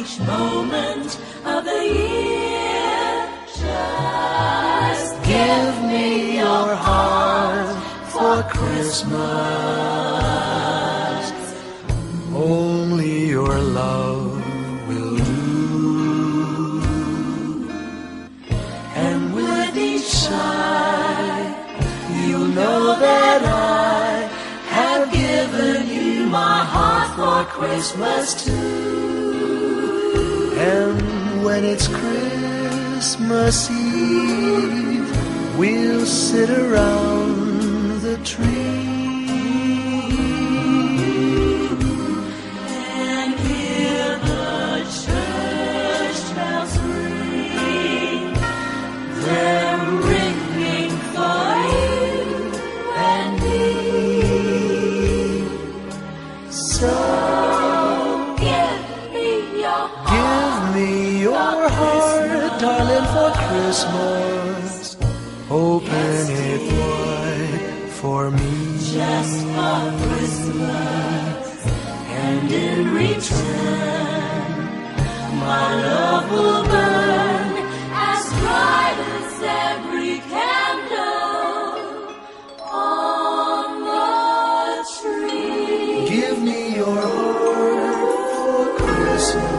each moment of the year. Just give me your heart for Christmas. Only your love will do. And with each sigh, you'll know that I have given you my heart for Christmas too. And when it's Christmas Eve, we'll sit around the tree and hear the church bells ring. They're ringing for you and me. So give me your heart. Give me your heart, darling, for Christmas. Open it wide for me. Just for Christmas. And in return, my love will burn as bright as every candle on the tree. Give me your heart for Christmas.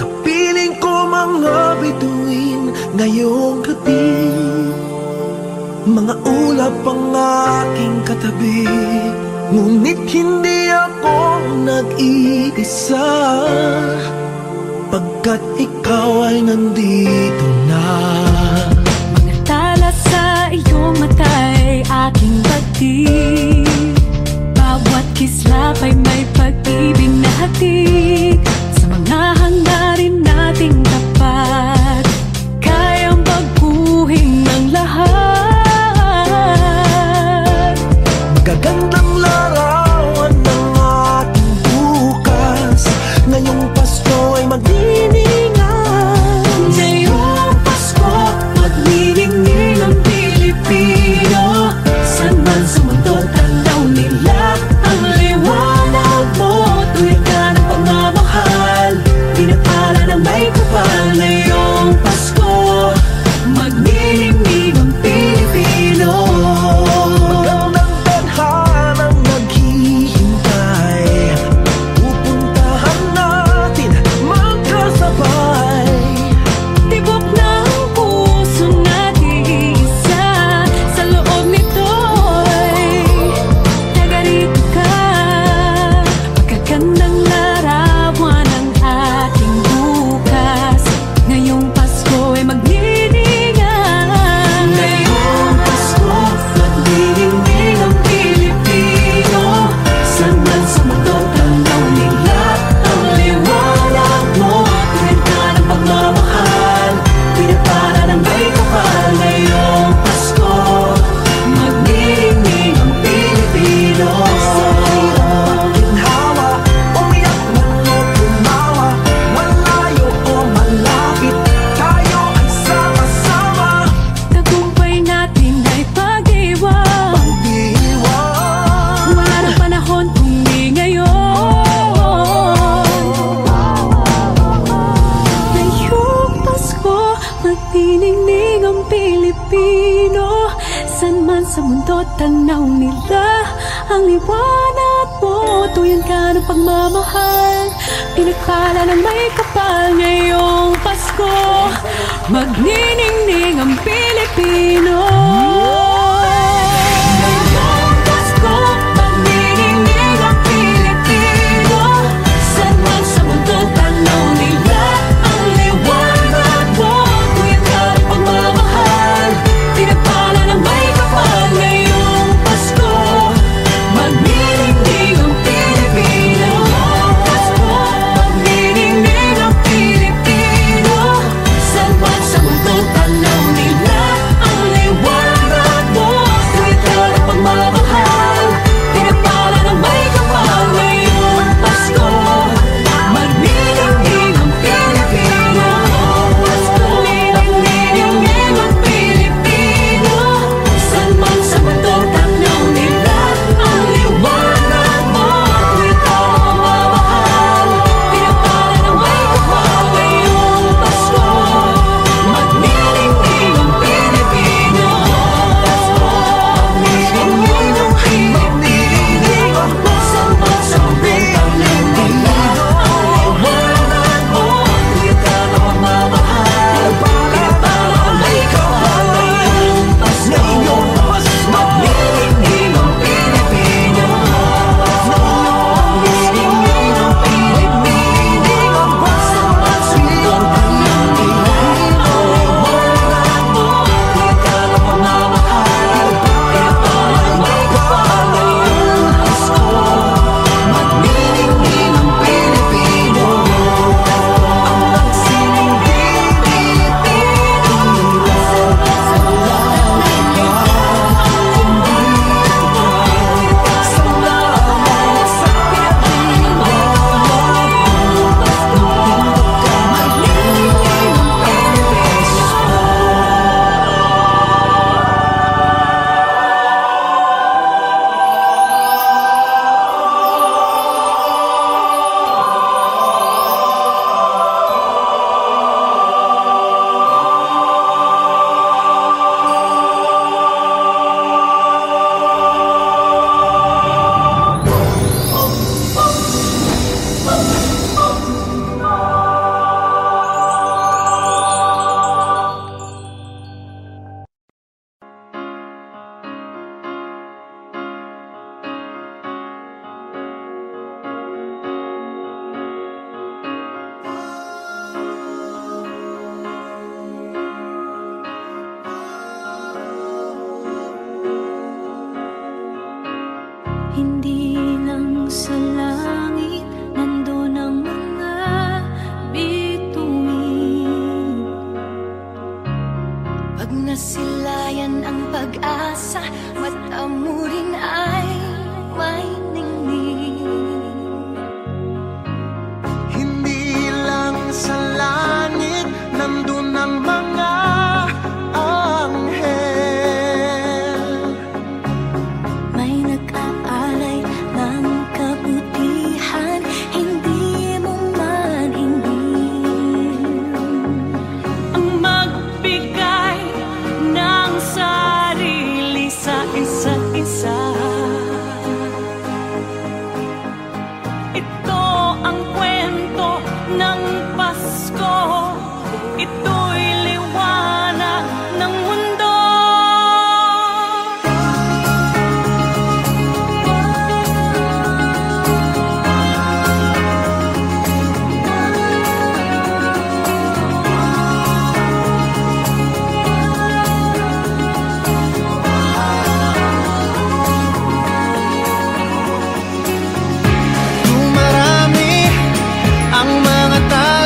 Kapiling ko mga bituin ngayong gabi, mga ulap ang aking katabi, ngunit hindi ako nag-iisa, pagkat ikaw ay nandito na. Mga tala sa iyong mata'y aking batid, bawat kislap ay may pag-ibig na hatid. Sa mga hangarin nating tapat, kayang baguhin ng lahat. Magagandang larawan ng ating bukas, ngayong Pasko ay magdiningan. Ngayong Pasko, magniningning ang Pilipino. San man sa mundo, tanaw nila ang liwanag mo. Tuwid ka ng pagmamahal, pinapala ng may kapal. Ngayong Pasko, magniningning ang Pilipino. Magandang tadhanang naghihintay, pupuntahan natin magkasabay. Tibok ng puso natin isa, sa loob nito'y tagarito ka. Magagandang larawan ng ating bukas, ngayong Pasko ay magniningan. Ngayong Pasko, magniningning ang Pilipino. San man sa mundo, tanaw nila ang liwanag mo. Tuwid ka ng pagmamahal, pinapala ng may kapal. Ngayong Pasko, magniningning ang Pilipino. Sa hirap ginhawa, umiyak man o tumawa, malayo o malapit, tayo ay sama-sama. Tagumpay natin ay pag-iwan, Pag-iwan, wala na panahon kung di ngayon. Ngayong Pasko, magniningning ang Pilipino. San man sa mundo, tanaw nila ang liwanag mo. Tuyan ka ng pagmamahal, pinagpala ng may kapal. Ngayong Pasko, magniningning ang Pilipino. Ngayong Pasko, magniningning ang Pilipino. San man sa mundo, tanaw nila ang liwanag mo. Tuyan ka ng pagmamahal, pinagpala ng may kapal. Ngayong Pasko, magniningning ang Pilipino. Ngayong Pasko, lang sa langit, nandun ang mga bituin. Pag nasilayan ang pag-asa, mata mo rin ay may ningning. Hindi lang sa langit, nandun ang mga anghel. May nag-aalay ng kabutihan, hindi mo maningil. Ang magbigay ng sarili sa isa't isa. Ito ang kwento ng Pasko. Ito'y liwanag ng mundo. Dumarami ang mga tao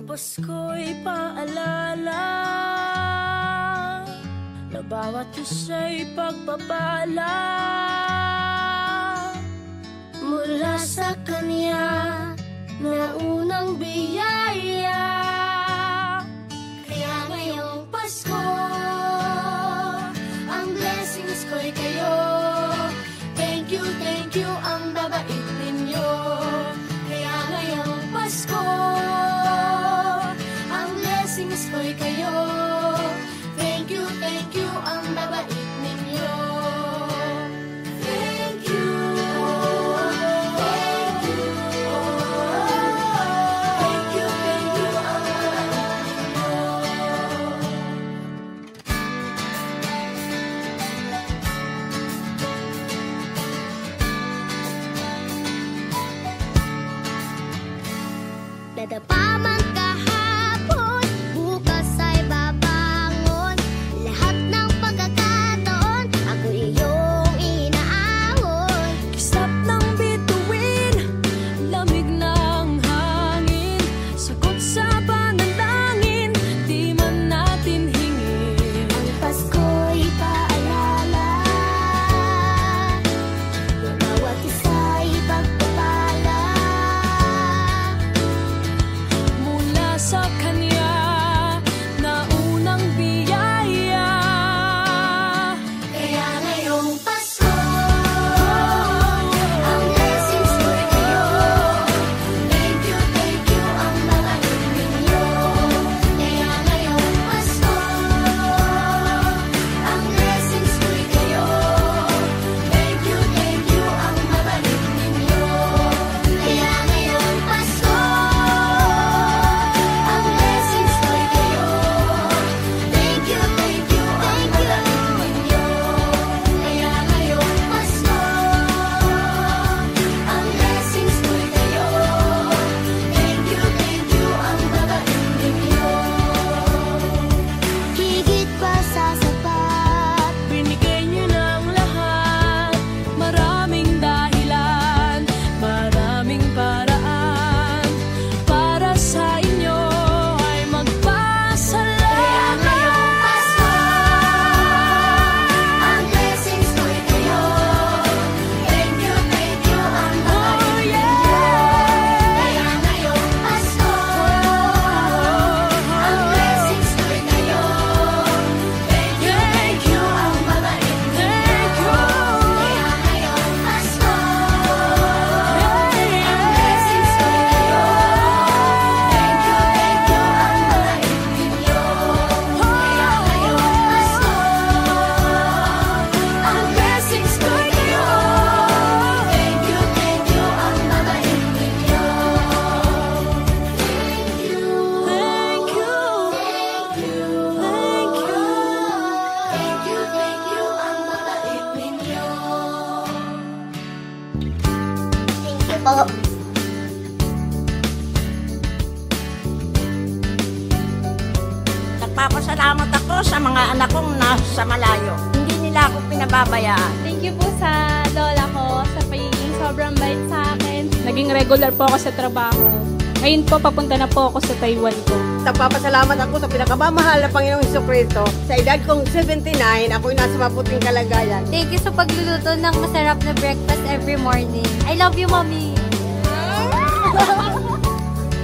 Pasko'y paalala na bawat isa'y pagpapala mula sa Kanya na unang biyaya. Kaya ngayong Pasko, ang blessings ko'y kayo. Thank you ang babait ninyo. Kaya ngayong Pasko, blessings ko'y kayo. Thank you ang babait ninyo. Thank you ang babait ninyo. Dadapa man kahapon, bukas ay babangon. Lahat ng pagkakataon, ako iyong inaahon. Kisap ng bituin, lamig ng hangin, sagot sa panalangin, di man natin hingin. Ang Pasko'y paalala na bawat isa'y pagpapala Mula sa Kanya na unang biyaya. Kaya ngayong Pasko, ang blessings ko'y kayo. Thank you ang babait ninyo. Kaya ngayong Pasko, ang blessings ko'y kayo. Thank you ang babait ninyo. Kaya ngayong Pasko, ang blessings ko'y kayo. Thank you ang babait ninyo. Kaya ngayong Pasko, ang blessings ko'y kayo. Thank you ang babait ninyo. Higit pa sa sapat, Binigay niyo ng lahat, maraming dahilan, maraming paraan, para sa inyo ay magpasalamat. kaya ngayong Pasko, ang blessings ko'y kayo. Thank you ang babait ninyo. Kaya ngayong Pasko, ang blessings ko'y kayo. Thank you ang babait ninyo. Kaya ngayong Pasko, ang blessings ko'y kayo. Thank you ang babait ninyo. Kaya ngayong Pasko, ang blessings ko'y kayo. Thank you ang babait ninyo. Thank you po. Nagpapasalamat ako sa mga anak kong nasa malayo. Hindi nila ako pinababayaan. Thank you po sa lola ko sa pagiging sobrang bait sa akin. Naging regular po ako sa trabaho. Ngayon po, papunta na po ako sa Taiwan ko. Nagpapasalamat ako sa pinakamamahal na Panginoong Jesucristo. Sa edad kong 79, ako'y nasa maputing kalagayan. Thank you sa pagluluto ng masarap na breakfast every morning. I love you, Mommy.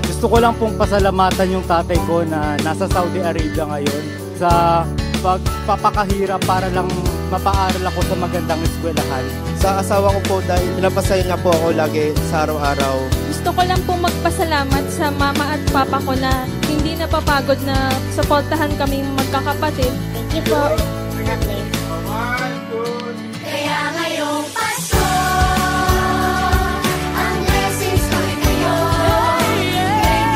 Gusto ko lang pong pasalamatan yung tatay ko na nasa Saudi Arabia ngayon sa pagpapakahirap para lang mapaaral ako sa magandang eskwelahan. Sa asawa ko po dahil pinapasaya niya po ako lagi sa araw-araw. Gusto ko lang po magpasalamat sa mama at papa ko na hindi napapagod na suportahan kaming magkakapatid. Thank you po. Kaya ngayong Pasko, ang blessings ko'y kayo. Thank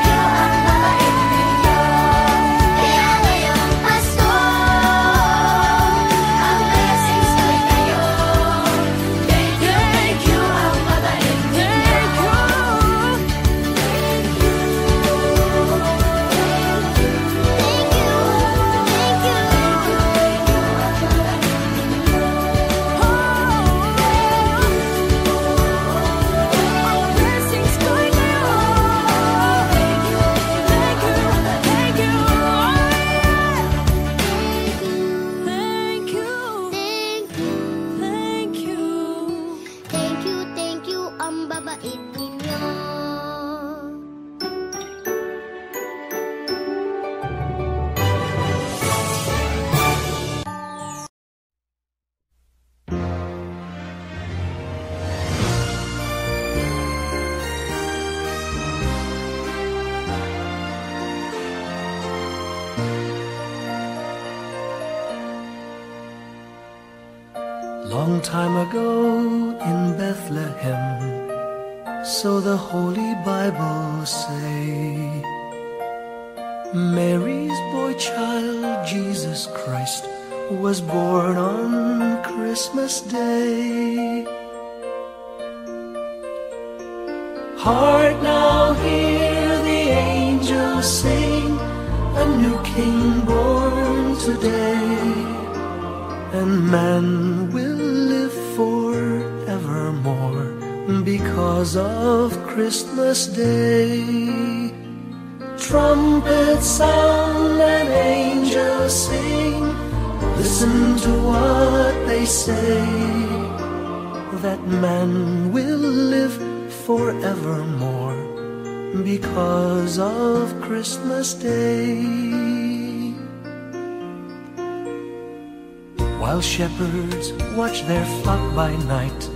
you ang babait ninyo. Kaya ngayong Pasko, ang blessings ko'y kayo. Thank you ang babait ninyo. Thank you. Long time ago in Bethlehem, so the Holy Bible say, Mary's boy child, Jesus Christ, was born on Christmas Day. Hark now, hear the angels sing, a new King born today, and man will live forevermore because of Christmas Day. Trumpets sound and angels sing, listen to what they say, that man will live forevermore because of Christmas Day. While shepherds watch their flock by night,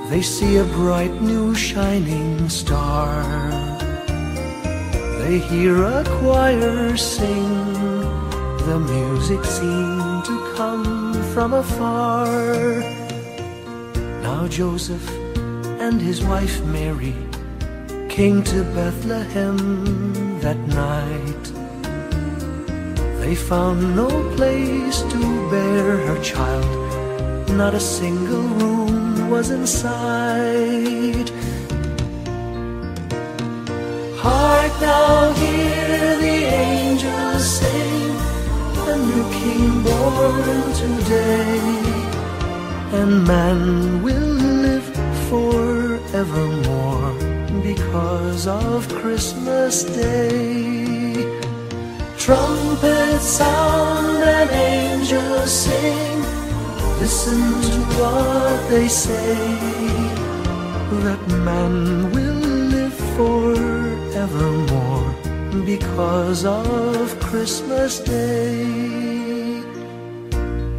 they see a bright new shining star. They hear a choir sing, the music seemed to come from afar. Now Joseph and his wife Mary came to Bethlehem that night. They found no place to bear her child, not a single room was in sight. Hark now, hear the angels sing, a new King born today, and man will live forevermore because of Christmas Day. Trumpets sound and angels sing, listen to what they say, that man will live forevermore because of Christmas Day.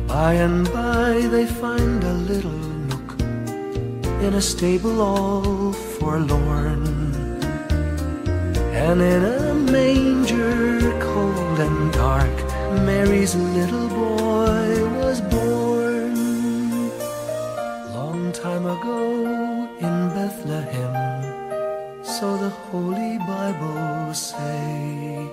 By and by they find a little nook in a stable all forlorn, and in a manger cold and dark, Mary's little boy was born. Long time ago in Bethlehem, so the Holy Bible say,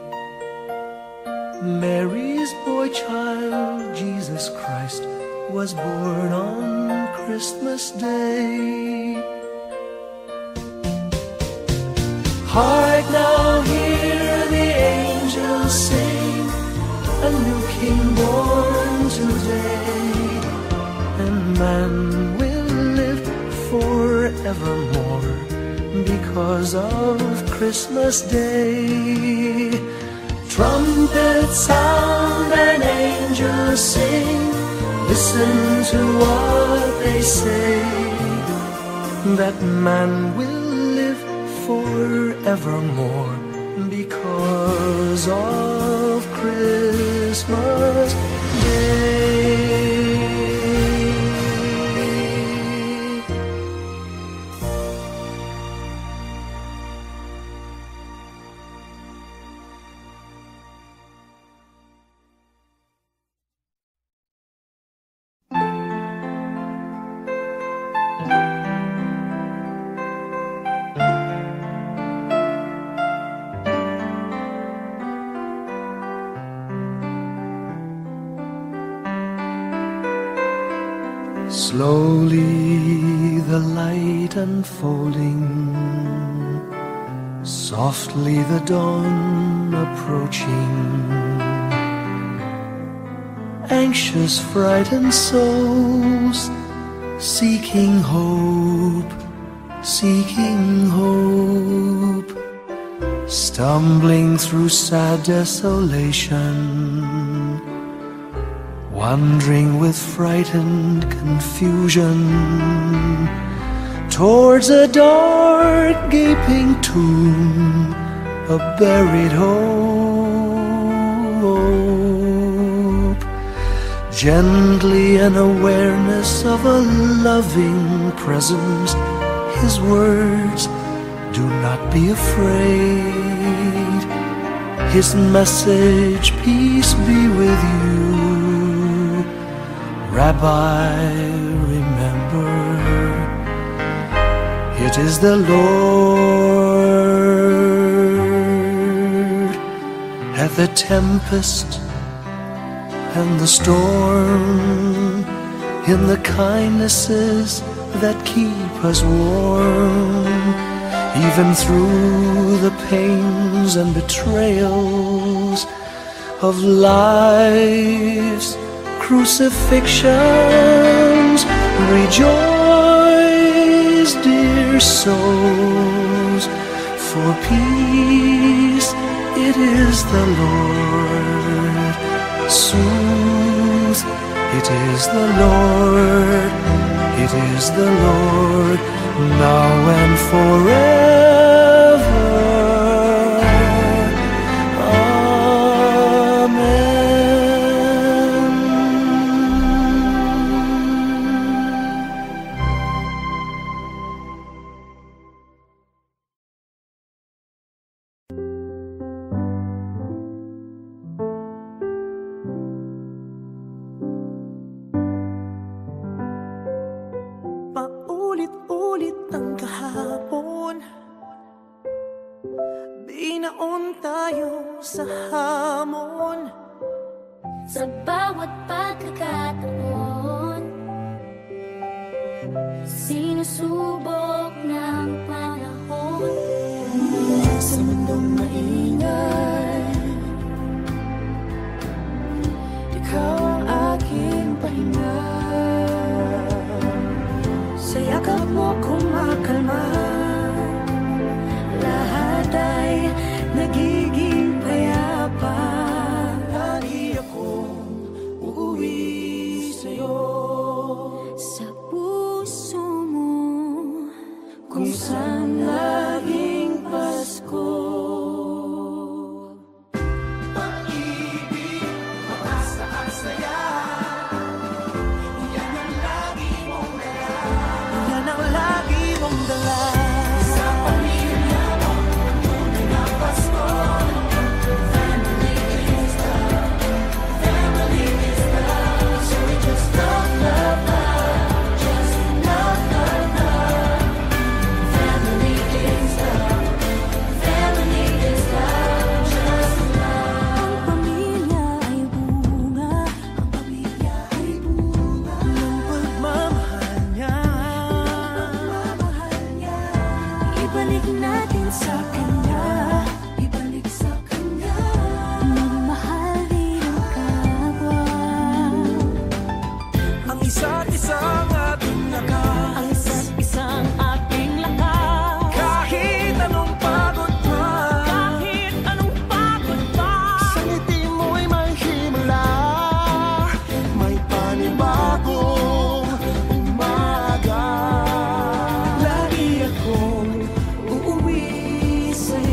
Mary's boy child, Jesus Christ, was born on Christmas Day. Hark now, hear the angels sing, a new King born today, and man will live forevermore because of Christmas Day. Trumpets sound and angels sing, listen to what they say, that man will live forevermore because of Christmas Day. Slowly the light unfolding, softly the dawn approaching. Anxious, frightened souls, seeking hope, seeking hope. Stumbling through sad desolation, wandering with frightened confusion, towards a dark gaping tomb, a buried hope. Gently an awareness of a loving presence, his words, do not be afraid. His message, peace be with you. Rabbi, remember, it is the Lord. At the tempest and the storm, in the kindnesses that keep us warm, even through the pains and betrayals of life's crucifixions. Rejoice, dear souls, for peace it is the Lord. Soothe, it is the Lord, it is the Lord, now and forever. Paulit-ulit ang kahapon, binaon tayo sa hamon. Sa bawat pagkakataon, sinusubok ng panahon. Sa mundong maingay, ikaw ang aking pahinga. Sa yakap mo kumakalma, lahat ay nagiging payapa. Lagi akong uuwi sa'yo, sa puso mo, kung saan laging Pasko. Pag-ibig, mataas na ang saya, yan ang lagi mong dala. Yan ang lagi mong dala. Sa pamilya mo, tunay na Pasko. Family is love, family is love. So we just love, love, love, just love, love, love. family is love, family is love, just love. Ang pamilya ay bunga, ang pamilya ay bunga ng pagmamahal niya. Ibalik natin sa kanya, ibalik sa kanya. Magmahal din ang kapwa. Ang isa't isang ating lakas, ang isa't isang ating lakas. Kahit anong pagod pa, kahit anong pagod pa, sa ngiti mo'y may himala, may panibagong umaga. Lagi akong uuwi sa'yo.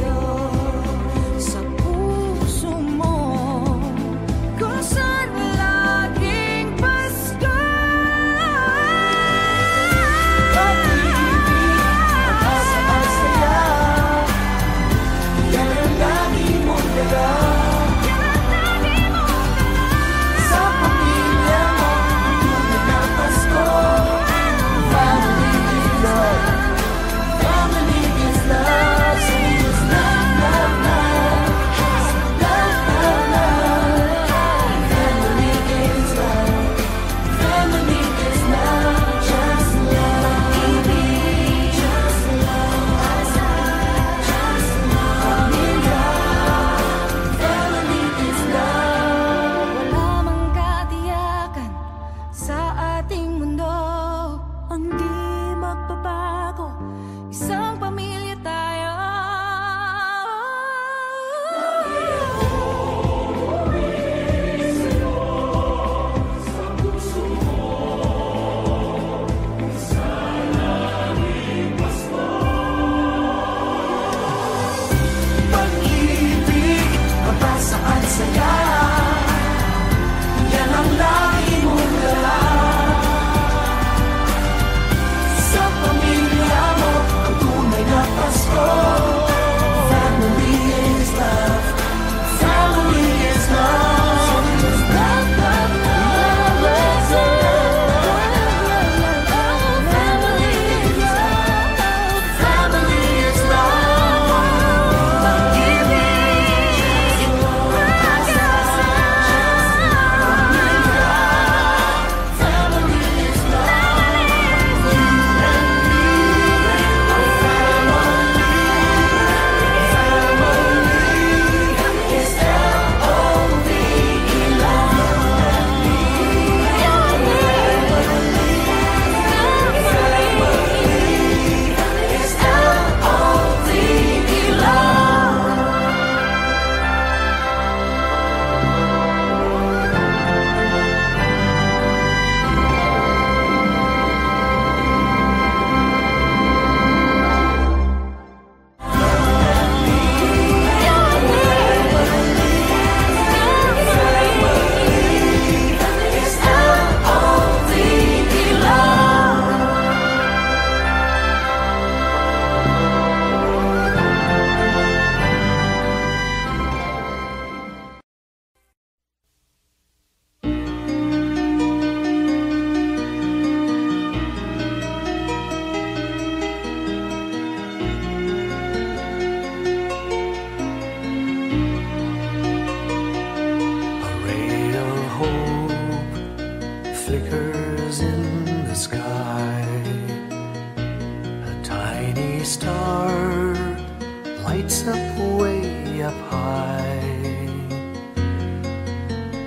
up way up high.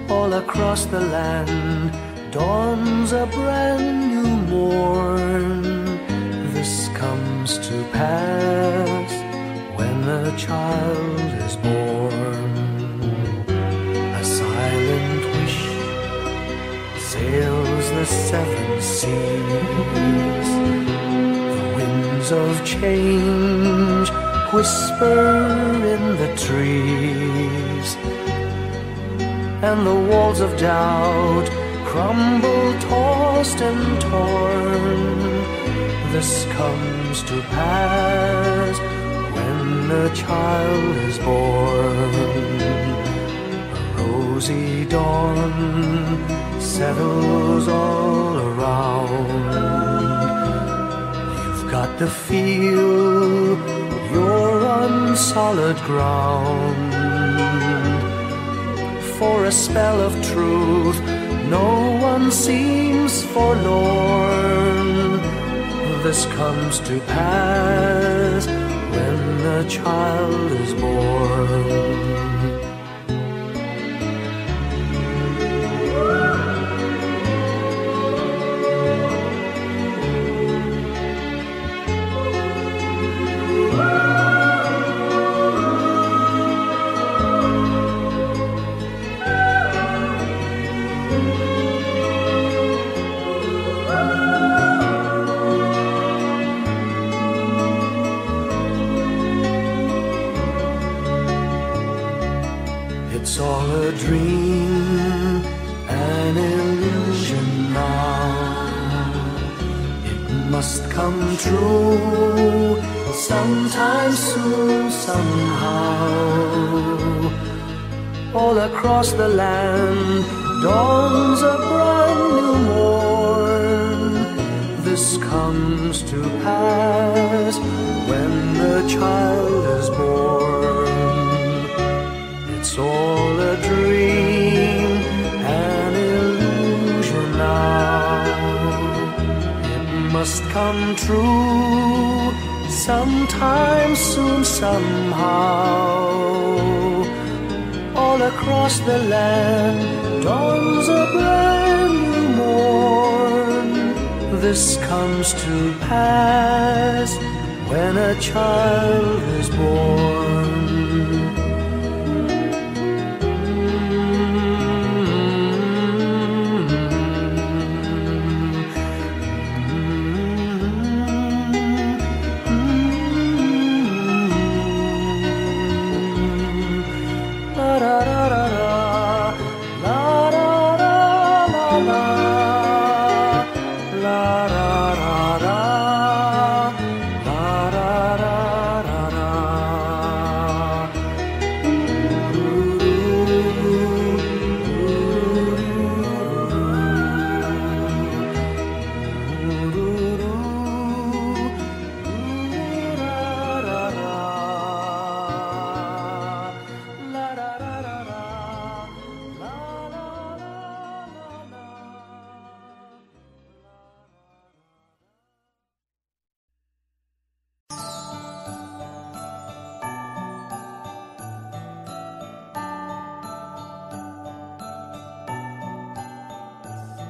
All across the land dawns a brand new morn. This comes to pass when a child is born. A silent wish sails the seven seas. The winds of change whisper in the trees, and the walls of doubt crumble, tossed and torn. This comes to pass when a child is born. A rosy dawn settles all around. You've got to feel you're on solid ground. For a spell of truth, no one seems forlorn. This comes to pass when a child is born. It's all a dream, an illusion now. It must come true sometime soon, somehow. All across the land dawns a brand new morn. This comes to pass when the child is born. It's all a dream, an illusion now. It must come true sometime soon, somehow. All across the land dawns a brand new morn. This comes to pass when a child is born.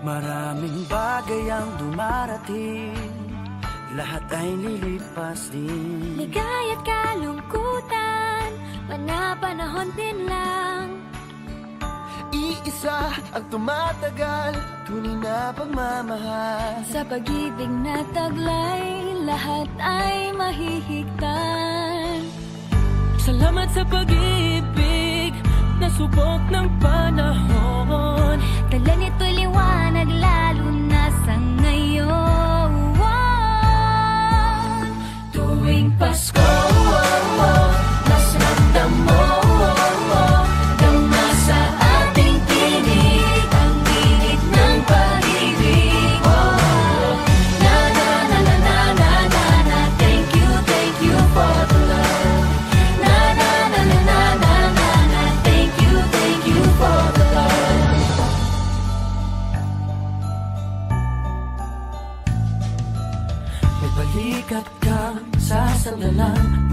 Maraming bagay ang dumarating, lahat ay lilipas din. Ligay at kalungkutan, panapanahon din lang. Iisa ang tumatagal, tunay na pagmamahal. Sa pag-ibig na taglay, lahat ay mahihigtan. Salamat sa pag-ibig, nasubok ng panahon. Dala nito'y liwanag, lalo na sa ngayon. Tuwing Pasko, mas ramdam mo, dama sa ating tinig, ang init ng pag-ibig. Na na na na na na na na, thank you for the love. Na na na na na na na na, thank you for the love. May balikat kang sasandalan,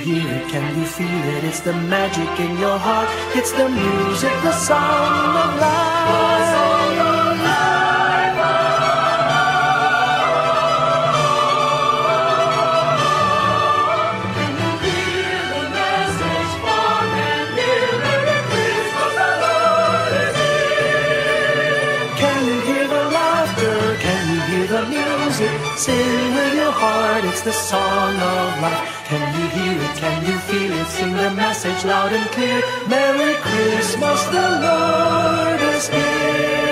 hear it? Can you feel it? It's the magic in your heart. It's the music, the song of life. Sing with your heart, it's the song of life. Can you hear it? Can you feel it? Sing the message loud and clear. Merry Christmas, the Lord is here.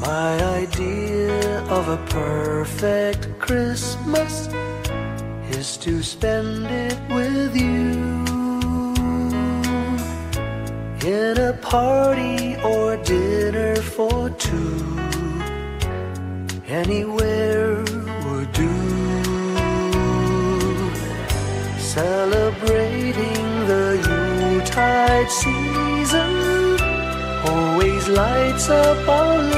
My idea of a perfect Christmas is to spend it with you, in a party or dinner for two. Anywhere would do. Celebrating the Yuletide season always lights up our lives.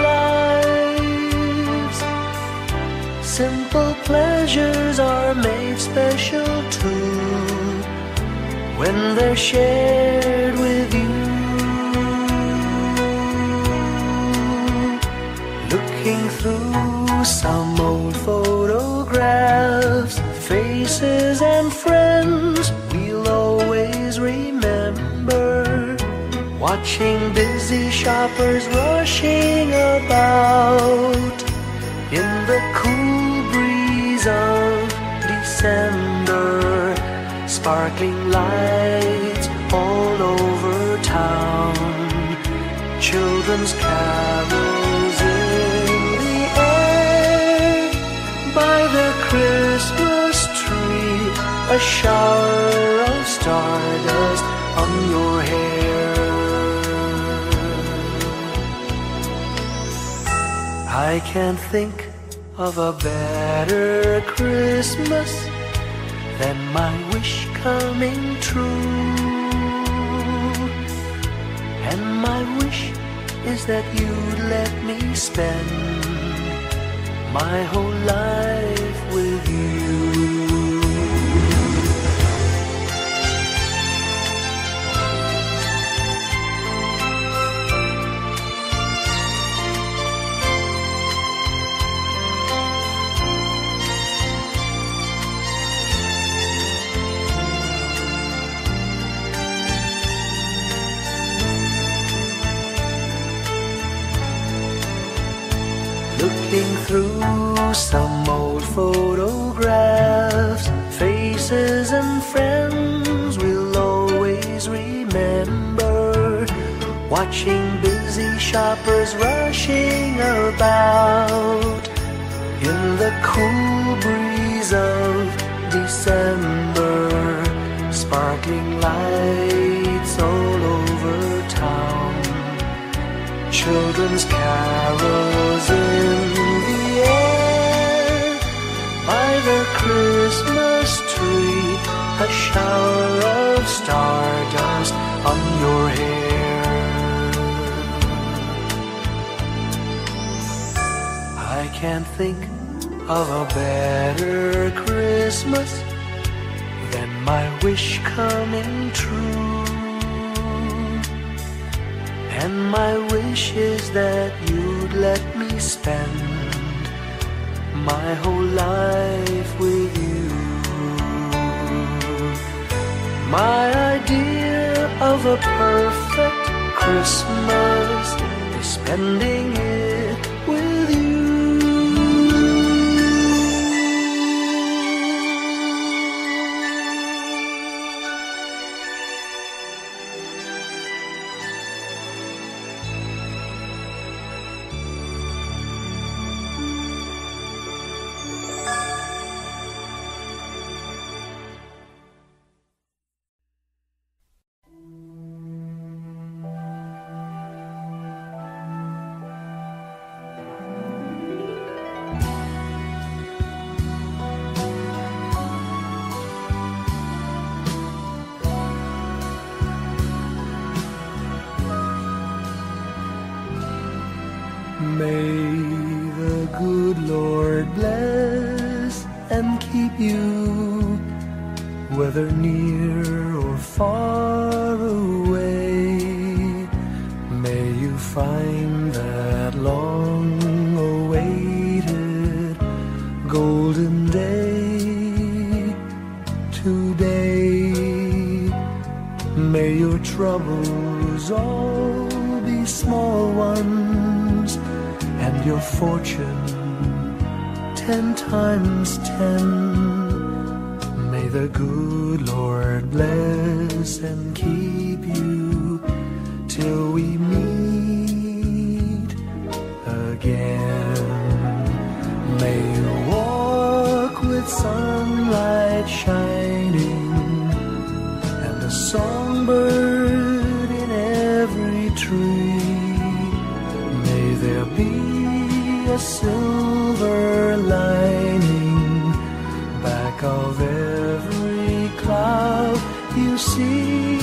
Simple pleasures are made special too when they're shared with you. Looking through some old photographs, faces and friends we'll always remember. Watching busy shoppers rushing about in the cool breeze of December. Sparkling lights all over town, children's carols in the air. By the Christmas tree, a shower of stardust on your hair. I can't think of a better Christmas than my wish coming true. And my wish is that you'd let me spend my whole life with you. Looking through some old photographs, faces and friends we'll always remember. Watching busy shoppers rushing about in the cool breeze of December. Sparkling lights all over town, children's carols in the air. By the Christmas tree, a shower of stardust on your hair. I can't think of a better Christmas than my wish coming true. And my wish is that you'd let me spend my whole life with you. My idea of a perfect Christmas is spending it with you. May the good Lord bless and keep you, whether near or far away. May you find that long-awaited golden day today. May your troubles all be small ones, and your fortune 10 times 10. May the good Lord bless and keep you till we meet again. May you walk with sunlight shining and a songbird in every tree. May there be a silver lining back of every cloud you see.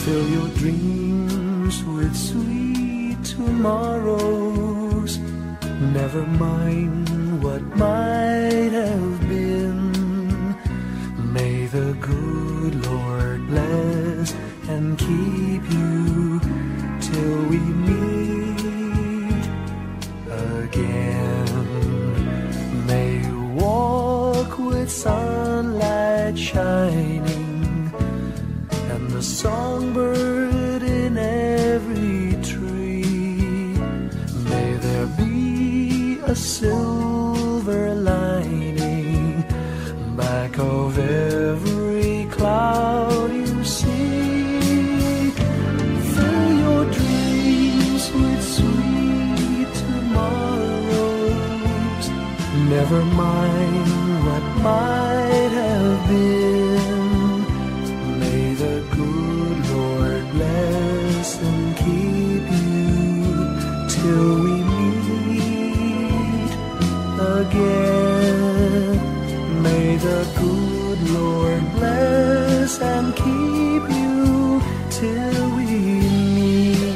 Fill your dreams with sweet tomorrows. Never mind what might have been. May the good Lord bless and keep you till we meet again. May you walk with sunlight shining and the songbird in every tree. May there be a silver lining back of every cloud you see. Fill your dreams with sweet tomorrows. Never mind what might have been. May the good Lord bless and keep you till we meet again. May the good Lord bless and keep you till we meet,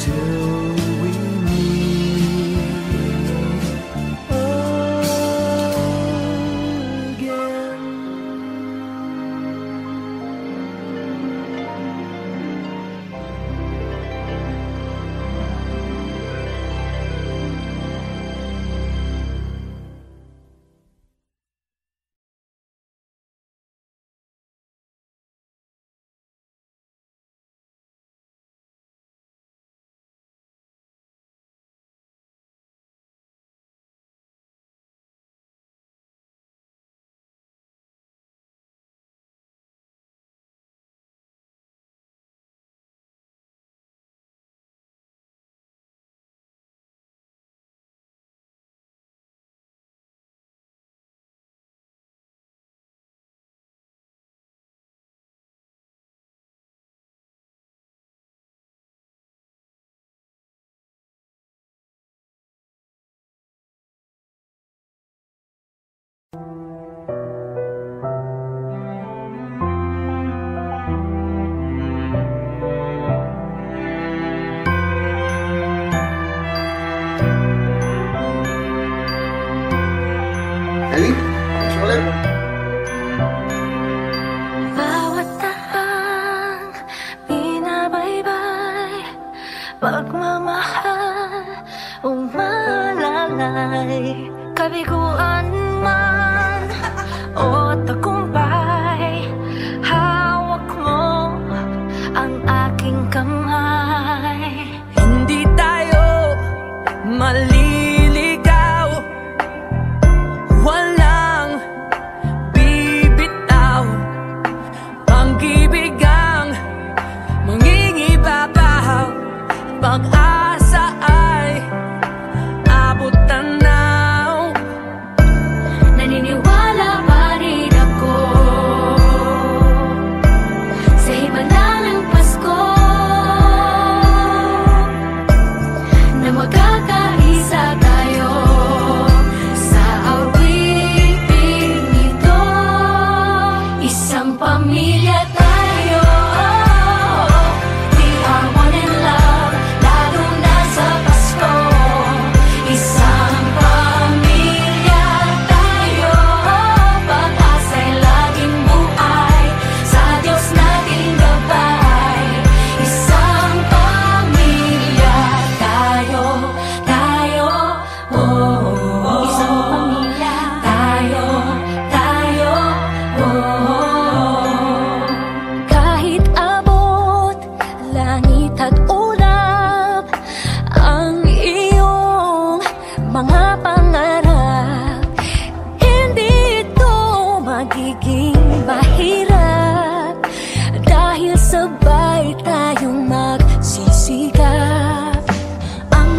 till we meet again. Bawat tahang binabaybay, pagmamahal umalalay. Kabiguan man o tagumpay, hawak mo ang aking kamay. Hindi tayo maliligaw, walang bibitaw. Pag-ibig ang mangingibabaw, pag-asa ay abot tanaw. Naniniwala pa rin ako sa himala ng Pasko, na magkakaisa tayo sa awiting ito. Isang pamilya tayo, we are one in love, lalo na sa Pasko. Isang pamilya tayo, pag-asa'y laging buhay, sa Diyos nating gabay. Isang pamilya tayo, tayo, oh. Isang pamilya tayo, tayo, oh. Kahit abot langit at ulap ang iyong mga pangarap, hindi ito magiging mahirap, dahil sabay tayong magsisikap. Ang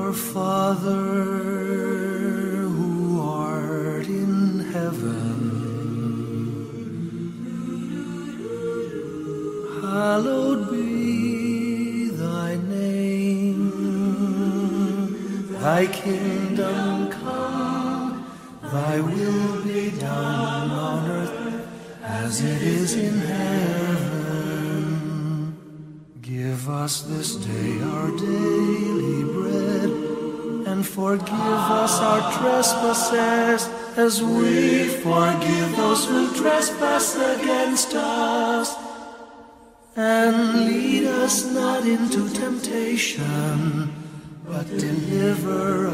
Our Father who art in heaven, hallowed be thy name. Thy kingdom come, thy will be done on earth as it is in heaven. Give us this day our daily bread, and forgive us our trespasses as we forgive those who trespass against us. And lead us not into temptation, but deliver